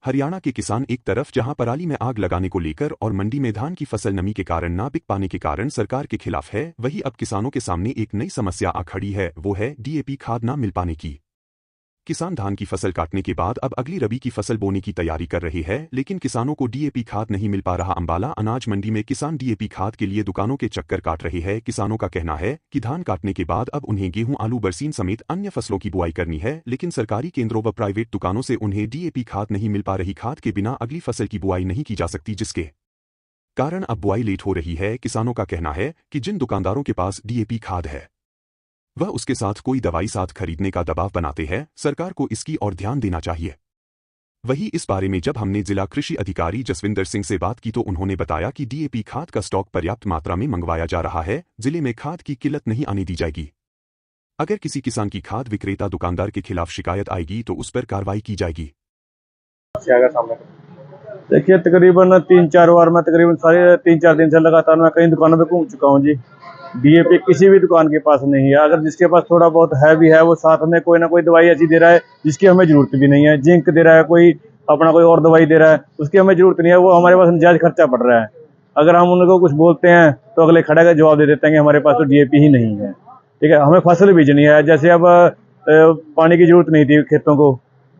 हरियाणा के किसान एक तरफ जहां पराली में आग लगाने को लेकर और मंडी में धान की फसल नमी के कारण ना बिक पाने के कारण सरकार के खिलाफ है, वहीं अब किसानों के सामने एक नई समस्या आ खड़ी है, वो है डीएपी खाद ना मिल पाने की। किसान धान की फसल काटने के बाद अब अगली रबी की फसल बोने की तैयारी कर रहे हैं, लेकिन किसानों को डीएपी खाद नहीं मिल पा रहा। अंबाला अनाज मंडी में किसान डीएपी खाद के लिए दुकानों के चक्कर काट रहे हैं। किसानों का कहना है कि धान काटने के बाद अब उन्हें गेहूं, आलू, बरसीन समेत अन्य फसलों की बुआई करनी है, लेकिन सरकारी केंद्रों व प्राइवेट दुकानों से उन्हें डीएपी खाद नहीं मिल पा रही। खाद के बिना अगली फसल की बुआई नहीं की जा सकती, जिसके कारण अब बुआई लेट हो रही है। किसानों का कहना है कि जिन दुकानदारों के पास डीएपी खाद है वह उसके साथ कोई दवाई साथ खरीदने का दबाव बनाते हैं। सरकार को इसकी ओर ध्यान देना चाहिए। वहीं इस बारे में जब हमने जिला कृषि अधिकारी जसविंदर सिंह से बात की तो उन्होंने बताया कि डीएपी खाद का स्टॉक पर्याप्त मात्रा में मंगवाया जा रहा है। जिले में खाद की किल्लत नहीं आने दी जाएगी। अगर किसी किसान की खाद विक्रेता दुकानदार के खिलाफ शिकायत आएगी तो उस पर कार्रवाई की जाएगी। देखिए, तकरीबन 3-4 बार मैं तकरीबन सारे 3-4 दिन से लगातार मैं कई दुकानों पे घूम चुका हूँ जी। डीएपी किसी भी दुकान के पास नहीं है। अगर जिसके पास थोड़ा बहुत है भी है, वो साथ में कोई ना कोई दवाई ऐसी दे रहा है जिसकी हमें जरूरत भी नहीं है। जिंक दे रहा है, कोई अपना कोई और दवाई दे रहा है, उसकी हमें जरूरत नहीं है। वो हमारे पास नाजायज खर्चा पड़ रहा है। अगर हम उनको कुछ बोलते हैं तो अगले खड़ा का जवाब दे देते हैं कि हमारे पास तो डीएपी ही नहीं है। ठीक है, हमें फसल बीजनी है। जैसे अब पानी की जरूरत नहीं थी खेतों को,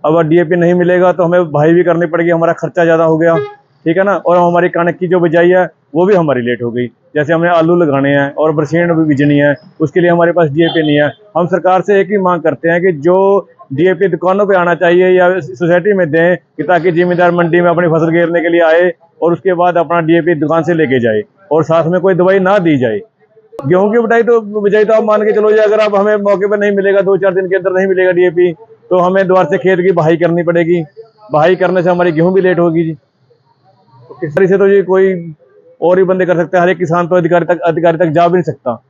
अब डीएपी नहीं मिलेगा तो हमें भाई भी करनी पड़ेगी, हमारा खर्चा ज़्यादा हो गया। ठीक है ना। और हमारी कणक की जो बिजाई है वो भी हमारी लेट हो गई। जैसे हमें आलू लगाने हैं और बरसीन भी बीजनी है, उसके लिए हमारे पास डीएपी नहीं है। हम सरकार से एक ही मांग करते हैं कि जो डीएपी दुकानों पे आना चाहिए या सोसाइटी में दें, कि ताकि जिम्मेदार मंडी में अपनी फसल घेरने के लिए आए और उसके बाद अपना डीएपी दुकान से लेके जाए और साथ में कोई दवाई ना दी जाए। गेहूं की बिजाई तो आप मान के चलो, अगर अब हमें मौके पर नहीं मिलेगा, 2-4 दिन के अंदर नहीं मिलेगा डीएपी, तो हमें दोबारा से खेत की बहाई करनी पड़ेगी। बहाई करने से हमारी गेहूं भी लेट होगी जी। किस तरह से तो जी कोई और ही बंदे कर सकते हैं। हर एक किसान तो अधिकारी तक जा भी नहीं सकता।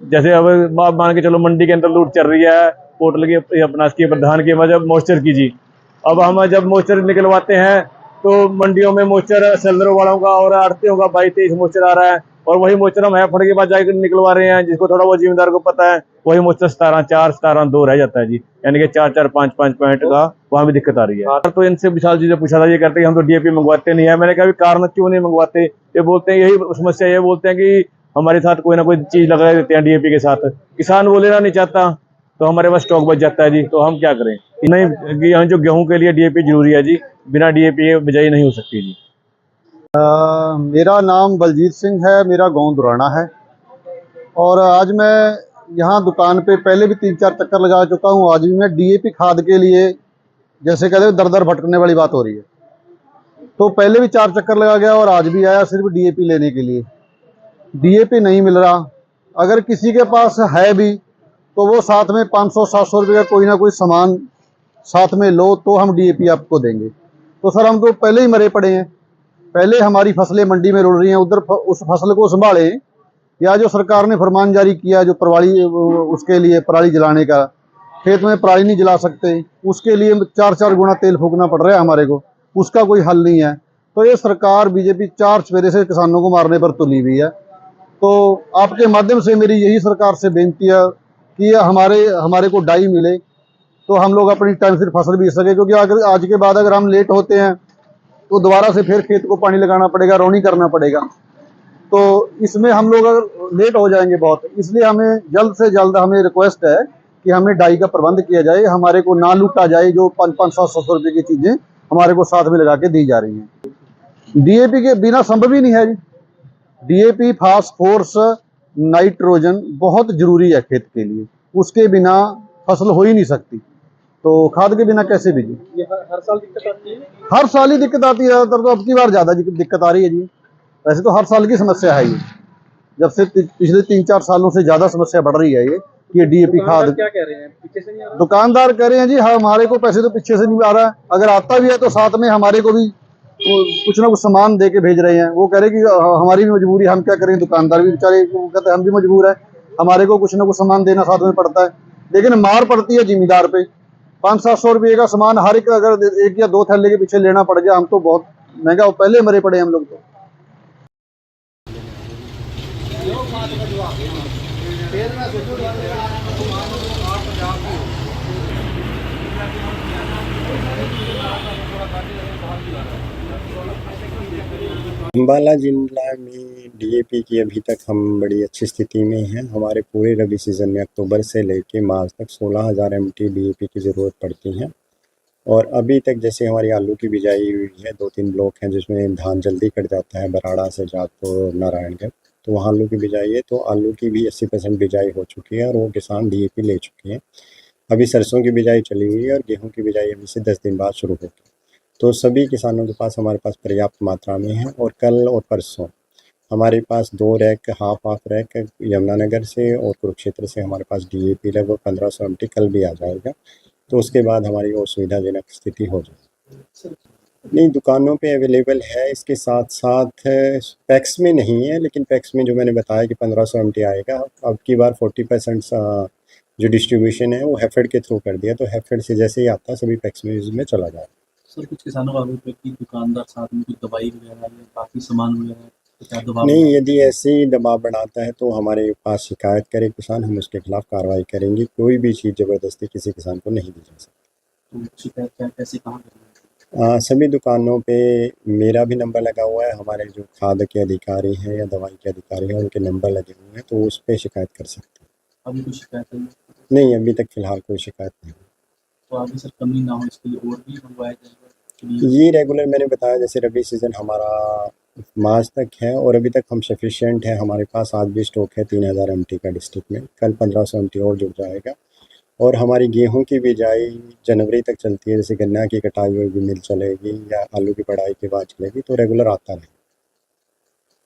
जैसे अब आप मान के चलो, मंडी के अंदर लूट चल रही है पोर्टल की, अपना इसकी प्रधान की वजह मॉइस्चर की जी। अब हम जब मॉइस्चर निकलवाते हैं तो मंडियों में मॉइस्चर सेलरों वालों का और आड़तियों का 22-23 मॉइस्चर आ रहा है, और वही मॉइस्चर हम फट के बाद जाकर निकलवा रहे हैं। जिसको थोड़ा वो जिम्मेदार को पता है, वही मॉइस्चर 17-4, 17-2 रह जाता है जी। यानी कि 4-4, 5-5 पॉइंट का वहां भी दिक्कत आ रही है। तो इनसे विशाल जी ने पूछा था, ये कहते हैं हम तो डीएपी मंगवाते नहीं है। मैंने कहा कारण क्यों नहीं मंगवाते? ये बोलते हैं यही समस्या, ये बोलते हैं कि हमारे साथ कोई ना कोई चीज लगा देते हैं डीएपी के साथ। किसान वो लेना नहीं चाहता तो हमारे पास स्टॉक बच जाता है जी। तो हम क्या करें? नहीं, जो गेहूं के लिए डीएपी जरूरी है जी, बिना डीएपी के बिजाई नहीं हो सकती जी। मेरा नाम बलजीत सिंह है, मेरा गांव दुराना है, और आज मैं यहाँ दुकान पे पहले भी 3-4 चक्कर लगा चुका हूँ। आज भी मैं डीएपी खाद के लिए, जैसे कहते हैं, दर दर भटकने वाली बात हो रही है। तो पहले भी 4 चक्कर लगा गया और आज भी आया सिर्फ डीएपी लेने के लिए। डीएपी नहीं मिल रहा। अगर किसी के पास है भी तो वो साथ में 500-700 रुपये का कोई ना कोई सामान साथ में लो तो हम डीएपी आपको देंगे। तो सर, हम तो पहले ही मरे पड़े हैं। पहले हमारी फसलें मंडी में रुल रही हैं, उधर उस फसल को संभाले, या जो सरकार ने फरमान जारी किया जो पराली, उसके लिए पराली जलाने का, खेत में पराली नहीं जला सकते, उसके लिए 4-4 गुना तेल फूकना पड़ रहा है हमारे को, उसका कोई हल नहीं है। तो ये सरकार बीजेपी 4 चफेरे से किसानों को मारने पर तुली हुई है। तो आपके माध्यम से मेरी यही सरकार से बेनती है कि हमारे को डाई मिले तो हम लोग अपनी टाइम से फसल बीज सके। क्योंकि अगर आज के बाद अगर हम लेट होते हैं तो दोबारा से फिर खेत को पानी लगाना पड़ेगा, रोनी करना पड़ेगा। तो इसमें हम लोग अगर लेट हो जाएंगे बहुत, इसलिए हमें जल्द से जल्द हमें रिक्वेस्ट है कि हमें डाई का प्रबंध किया जाए, हमारे को ना लूटा जाए। जो 500-700 रुपये की चीज़ें हमारे को साथ में लगा के दी जा रही हैं। डीएपी के बिना संभव ही नहीं है जी। डीएपी, फास्फोरस, नाइट्रोजन बहुत जरूरी है खेत के लिए, उसके बिना फसल हो ही नहीं सकती। तो खाद के बिना कैसे बीजें? ये हर साल दिक्कत आती है। हर साल ही दिक्कत आती है, तो अब की बार ज्यादा दिक्कत आ रही है जी। वैसे तो हर साल की समस्या है ये, जब से पिछले 3-4 सालों से ज्यादा समस्या बढ़ रही है ये डीएपी खाद। क्या कह रहे हैं? पीछे से नहीं आ रहा? दुकानदार कह रहे हैं जी हाँ, हमारे को पैसे तो पीछे से नहीं आ रहा है, अगर आता भी है तो साथ में हमारे को भी कुछ ना कुछ सामान दे के भेज रहे हैं। वो कह रहे कि हमारी भी मजबूरी, हम क्या करें। दुकानदार भी बेचारे कहते हैं हम भी मजबूर है, हमारे को कुछ ना कुछ सामान देना साथ में पड़ता है। लेकिन मार पड़ती है जिम्मेदार पे। 500-700 रुपये का सामान हर एक, अगर 1 या 2 थैले के पीछे लेना पड़ गया, हम तो बहुत महंगा, पहले मरे पड़े हम लोग तो। अम्बाला जिला में डीएपी की अभी तक हम बड़ी अच्छी स्थिति में हैं। हमारे पूरे रबी सीज़न में अक्टूबर से लेके मार्च तक 16,000 MT डीएपी की ज़रूरत पड़ती है। और अभी तक जैसे हमारी आलू की बिजाई हुई है, 2-3 ब्लॉक हैं जिसमें धान जल्दी कट जाता है, बराड़ा से जातपुर नारायणगढ़, तो वहाँ आलू की बिजाई है। तो आलू की भी 80% बिजाई हो चुकी है और वो किसान डीएपी ले चुके हैं। अभी सरसों की बिजाई चली हुई है और गेहूँ की बिजाई अभी से 10 दिन बाद शुरू होगी। तो सभी किसानों के पास हमारे पास पर्याप्त मात्रा में है। और कल और परसों हमारे पास 2 रैक हाफ रैक यमुनानगर से और कुरुक्षेत्र से हमारे पास डीएपी लगभग 1500 MT कल भी आ जाएगा। तो उसके बाद हमारी और सुविधाजनक स्थिति हो जाएगी। नहीं, दुकानों पे अवेलेबल है। इसके साथ साथ पैक्स में नहीं है, लेकिन पैक्स में जो मैंने बताया कि 1500 MT आएगा। अब की बार 40% जो डिस्ट्रीब्यूशन है वो हैफेड के थ्रू कर दिया, तो हैफेड से जैसे ही आता है सभी पैक्स में चला जाए। सर कुछ किसानों का आरोप है कि दुकानदार साथ में कुछ दवाई वगैरह या बाकी सामान वगैरह क्या दबाव नहीं, यदि ऐसे ही दबाव बनाता है तो हमारे पास शिकायत करे किसान, हम उसके खिलाफ कार्रवाई करेंगे। कोई भी चीज़ ज़बरदस्ती किसी किसान को नहीं दी जा सकती। तो शिकायत क्या कैसे कहाँ करेंगे? सभी दुकानों पे मेरा भी नंबर लगा हुआ है, हमारे जो खाद के अधिकारी हैं या दवाई के अधिकारी हैं उनके नंबर लगे हुए हैं, तो उस पर शिकायत कर सकते हैं। अभी कोई शिकायत नहीं? नहीं, अभी तक फ़िलहाल कोई शिकायत नहीं। तो आगे सर कमी ना हो इसके लिए और भी मंगवाया जाएगा? ये रेगुलर मैंने बताया, जैसे रबी सीज़न हमारा मार्च तक है और अभी तक हम सफिशिएंट है। हमारे पास आज भी स्टॉक है 3000 MT का डिस्ट्रिक्ट में, कल 1500 MT और जुड़ जाएगा। और हमारी गेहूं की बिजाई जनवरी तक चलती है, जैसे गन्ना की कटाई हुई भी मिल चलेगी या आलू की बढ़ाई के बाद चलेगी, तो रेगुलर आता रहेगा।